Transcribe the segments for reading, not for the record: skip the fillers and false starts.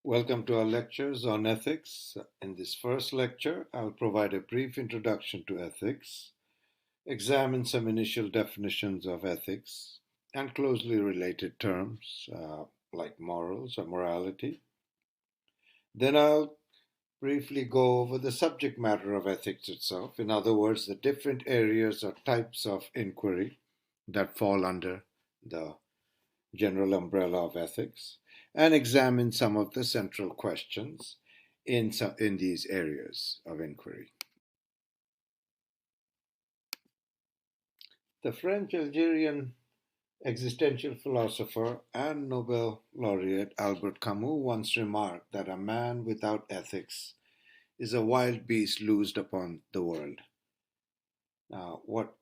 Welcome to our lectures on ethics. In this first lecture, I'll provide a brief introduction to ethics, examine some initial definitions of ethics and closely related terms like morals or morality. Then I'll briefly go over the subject matter of ethics itself, in other words, the different areas or types of inquiry that fall under the general umbrella of ethics, and examine some of the central questions in these areas of inquiry. The French Algerian existential philosopher and Nobel laureate Albert Camus once remarked that a man without ethics is a wild beast loosed upon the world. Now, what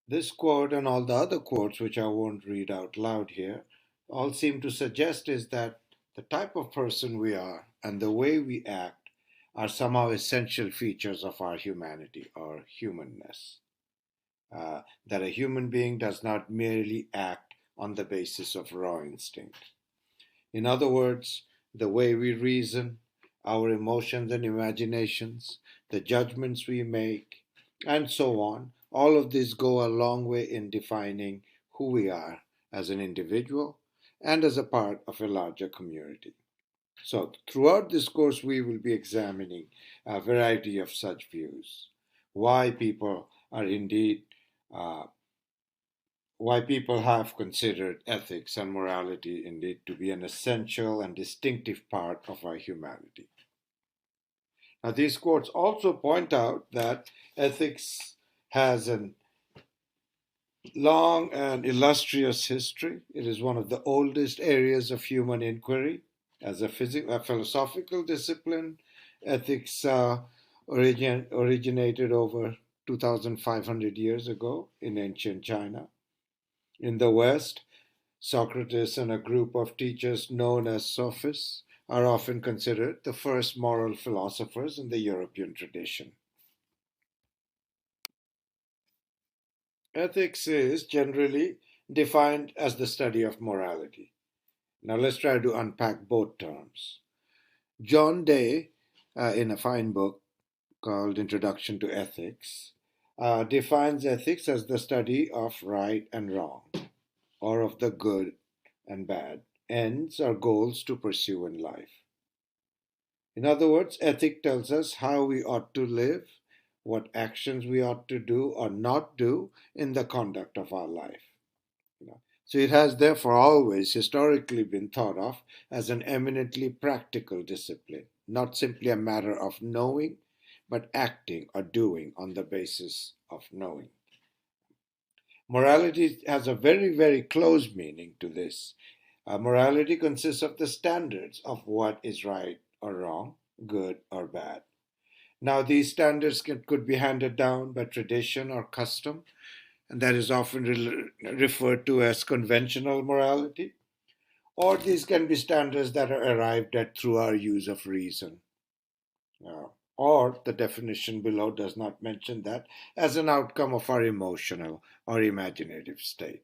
this quote and all the other quotes, which I won't read out loud here, all seem to suggest is that the type of person we are and the way we act are somehow essential features of our humanity or humanness. That a human being does not merely act on the basis of raw instinct. In other words, the way we reason, our emotions and imaginations, the judgments we make, and so on, all of these go a long way in defining who we are as an individual and as a part of a larger community. So, throughout this course, we will be examining a variety of such views. Why people are indeed uh, why people have considered ethics and morality indeed to be an essential and distinctive part of our humanity. Now, these quotes also point out that ethics has a long and illustrious history. It is one of the oldest areas of human inquiry. As a philosophical discipline, ethics originated over 2,500 years ago in ancient China. In the West, Socrates and a group of teachers known as sophists are often considered the first moral philosophers in the European tradition. Ethics is generally defined as the study of morality. Now let's try to unpack both terms. John Day, in a fine book called Introduction to Ethics, defines ethics as the study of right and wrong, or of the good and bad, ends or goals to pursue in life. In other words, ethic tells us how we ought to live, what actions we ought to do or not do in the conduct of our life. So it has therefore always historically been thought of as an eminently practical discipline, not simply a matter of knowing, but acting or doing on the basis of knowing. Morality has a very, very close meaning to this. Morality consists of the standards of what is right or wrong, good or bad. Now, these standards could be handed down by tradition or custom, and that is often referred to as conventional morality, or these can be standards that are arrived at through our use of reason. Or the definition below does not mention that as an outcome of our emotional or imaginative state.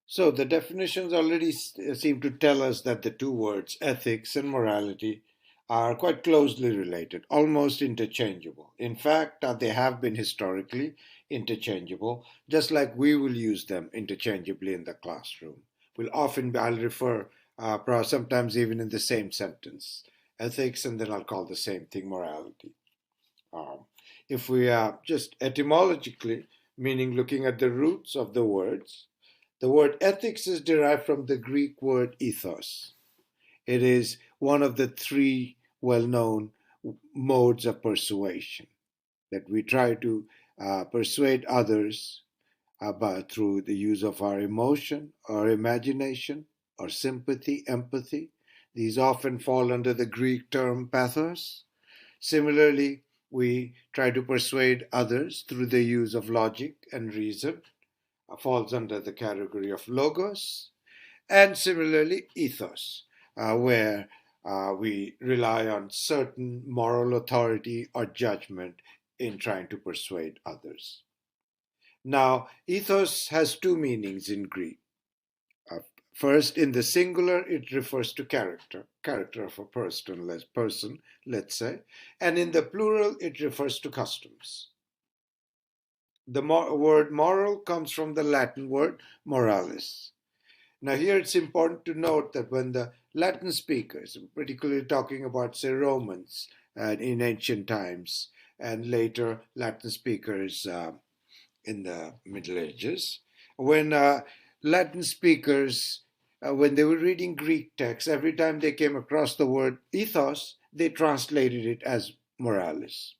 So the definitions already seem to tell us that the two words, ethics and morality, are quite closely related, almost interchangeable. In fact, they have been historically interchangeable, just like we will use them interchangeably in the classroom. I'll refer, sometimes even in the same sentence, ethics, and then I'll call the same thing morality. Um, if we just etymologically, meaning looking at the roots of the word ethics is derived from the Greek word ethos. It is one of the three well known modes of persuasion that we try to persuade others about through the use of our emotion or imagination or sympathy, empathy. These often fall under the Greek term pathos. Similarly, we try to persuade others through the use of logic and reason, falls under the category of logos, and similarly, ethos, where we rely on certain moral authority or judgment in trying to persuade others. Now, ethos has two meanings in Greek. First, in the singular, it refers to character of a person, let's say, and in the plural, it refers to customs. The word moral comes from the Latin word moralis. Now, here it's important to note that when the Latin speakers, particularly talking about, say, Romans in ancient times, and later Latin speakers in the Middle Ages, when Latin speakers, when they were reading Greek texts, every time they came across the word ethos, they translated it as moralis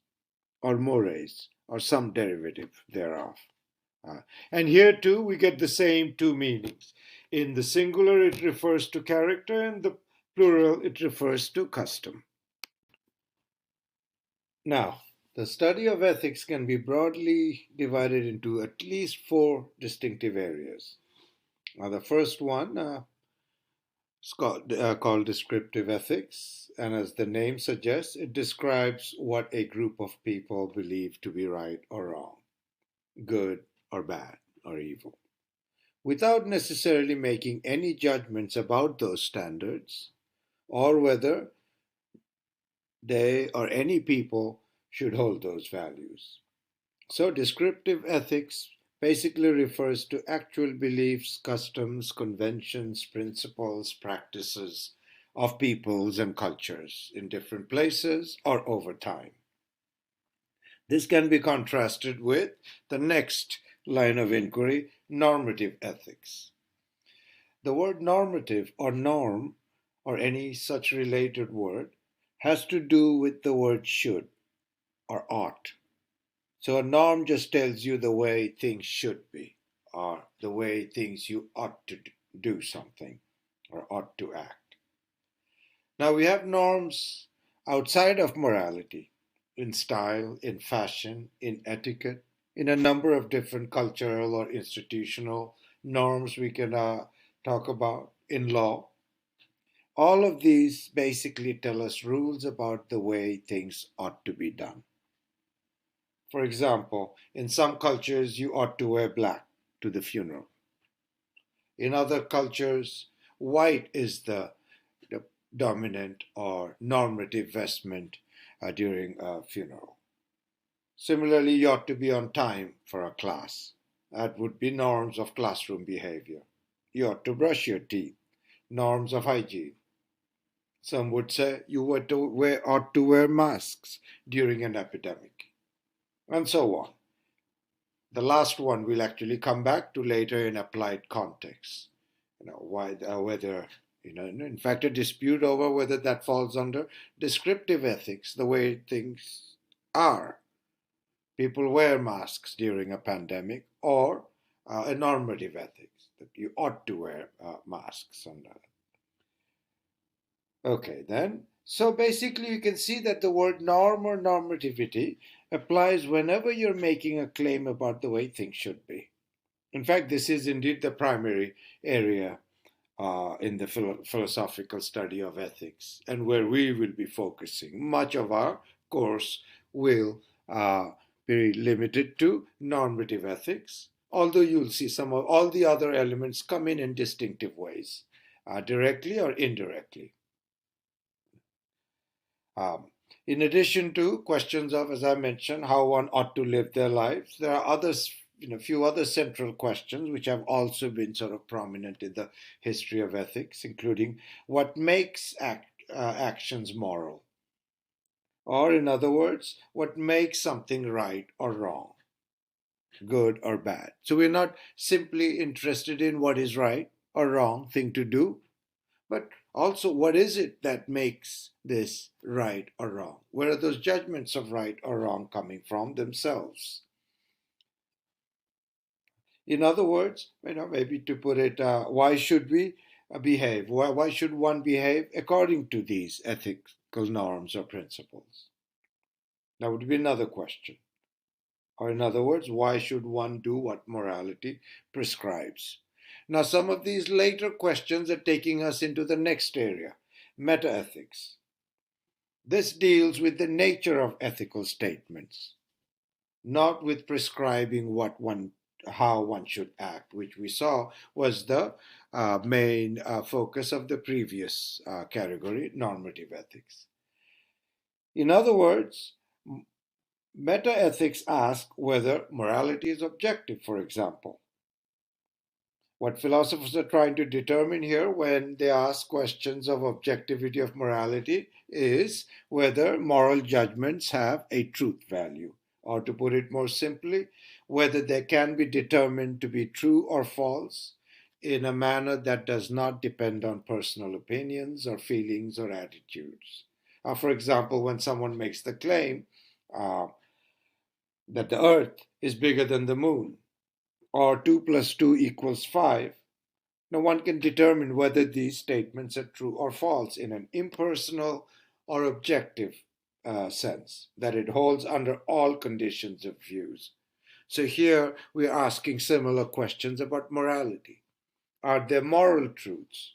or mores or some derivative thereof. Uh, and here too, we get the same two meanings. In the singular, it refers to character, and the plural, it refers to custom. Now, the study of ethics can be broadly divided into at least four distinctive areas. Now, the first one is called descriptive ethics, and as the name suggests, it describes what a group of people believe to be right or wrong, good or bad or evil, without necessarily making any judgments about those standards or whether they or any people should hold those values. So, descriptive ethics basically refers to actual beliefs, customs, conventions, principles, practices of peoples and cultures in different places or over time. This can be contrasted with the next line of inquiry, normative ethics. The word normative or norm or any such related word has to do with the word should or ought. So a norm just tells you the way things should be or the way things you ought to do something or ought to act. Now we have norms outside of morality in style, in fashion, in etiquette, in a number of different cultural or institutional norms we can talk about, in law. All of these basically tell us rules about the way things ought to be done. For example, in some cultures, you ought to wear black to the funeral. In other cultures, white is the dominant or normative vestment during a funeral. Similarly, you ought to be on time for a class. That would be norms of classroom behavior. You ought to brush your teeth, norms of hygiene. Some would say you ought to wear masks during an epidemic, and so on. The last one we'll actually come back to later in applied context. Whether, in fact, a dispute over whether that falls under descriptive ethics, the way things are. People wear masks during a pandemic, or a normative ethics, that you ought to wear masks. Okay, then. So basically, you can see that the word norm or normativity applies whenever you're making a claim about the way things should be. In fact, this is indeed the primary area in the philosophical study of ethics, and where we will be focusing. Much of our course will be limited to normative ethics, although you'll see some of all the other elements come in distinctive ways, directly or indirectly. In addition to questions of, as I mentioned, how one ought to live their lives, there are others, few other central questions which have also been sort of prominent in the history of ethics, including what makes actions moral, or in other words, what makes something right or wrong, good or bad. So we're not simply interested in what is right or wrong thing to do, but also, what is it that makes this right or wrong? Where are those judgments of right or wrong coming from themselves? In other words, maybe to put it, why should we behave? Why should one behave according to these ethical norms or principles? That would be another question. Or in other words, why should one do what morality prescribes? Now, some of these later questions are taking us into the next area, metaethics. This deals with the nature of ethical statements, not with prescribing what one how one should act, which we saw was the main focus of the previous category, normative ethics. In other words, meta ethics ask whether morality is objective, for example. What philosophers are trying to determine here when they ask questions of objectivity of morality is whether moral judgments have a truth value, or to put it more simply, whether they can be determined to be true or false in a manner that does not depend on personal opinions or feelings or attitudes. For example, when someone makes the claim uh, that the earth is bigger than the moon, or 2 plus 2 equals 5, no one can determine whether these statements are true or false in an impersonal or objective sense, that it holds under all conditions of views. So here we're asking similar questions about morality. Are there moral truths,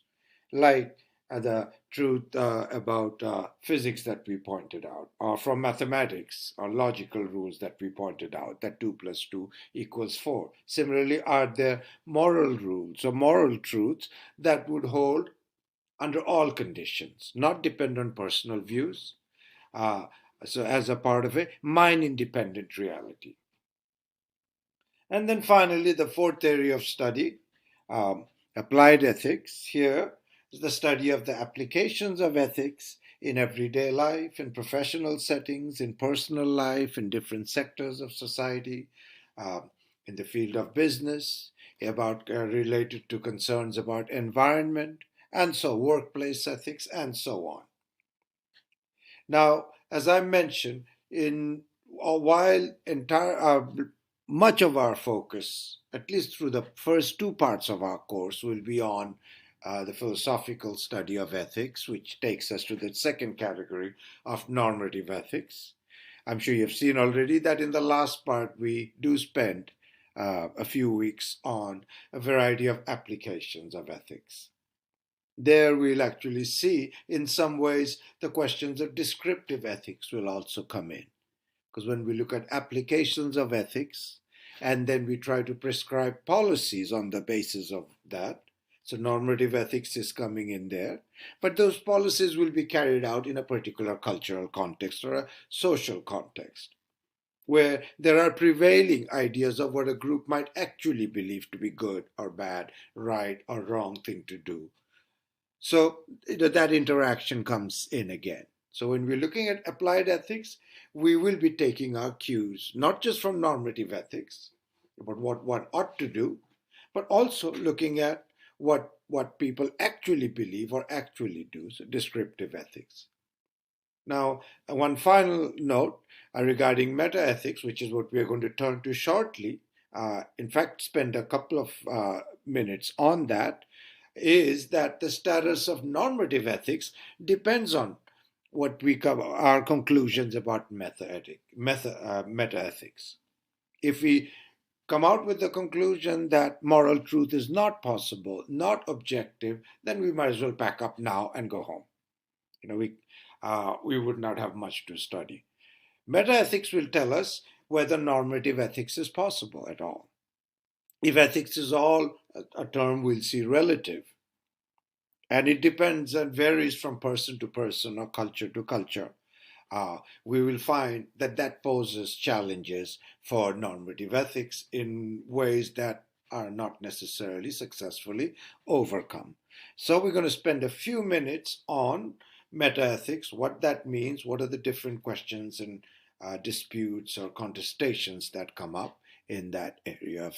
like the truth about physics that we pointed out, or from mathematics or logical rules that we pointed out, that 2 plus 2 equals 4? Similarly, are there moral rules or moral truths that would hold under all conditions, not depend on personal views, uh, so as a part of a mind independent reality? And then finally, the fourth area of study, um, applied ethics. Here is the study of the applications of ethics in everyday life, in professional settings, in personal life, in different sectors of society, in the field of business, about related to concerns about environment, and so workplace ethics, and so on. Now, as I mentioned, in while entire much of our focus, at least through the first two parts of our course, will be on the philosophical study of ethics, which takes us to the second category of normative ethics. I'm sure you've seen already that in the last part we do spend a few weeks on a variety of applications of ethics. There we'll actually see, in some ways, the questions of descriptive ethics will also come in. Because when we look at applications of ethics, and then we try to prescribe policies on the basis of that, so normative ethics is coming in there, but those policies will be carried out in a particular cultural context or a social context, where there are prevailing ideas of what a group might actually believe to be good or bad, right or wrong thing to do. So that interaction comes in again. So when we're looking at applied ethics, we will be taking our cues, not just from normative ethics, about what one ought to do, but also looking at what people actually believe or actually do, so descriptive ethics. Now, one final note regarding meta ethics, which is what we are going to turn to shortly, in fact, spend a couple of minutes on that, is that the status of normative ethics depends on what we cover, our conclusions about meta ethics. If we come out with the conclusion that moral truth is not possible, not objective, then we might as well pack up now and go home. We would not have much to study. Metaethics will tell us whether normative ethics is possible at all. If ethics is all a term we'll see relative, and it depends and varies from person to person or culture to culture, we will find that that poses challenges for normative ethics in ways that are not necessarily successfully overcome. So we're going to spend a few minutes on metaethics, what that means, what are the different questions and disputes or contestations that come up in that area of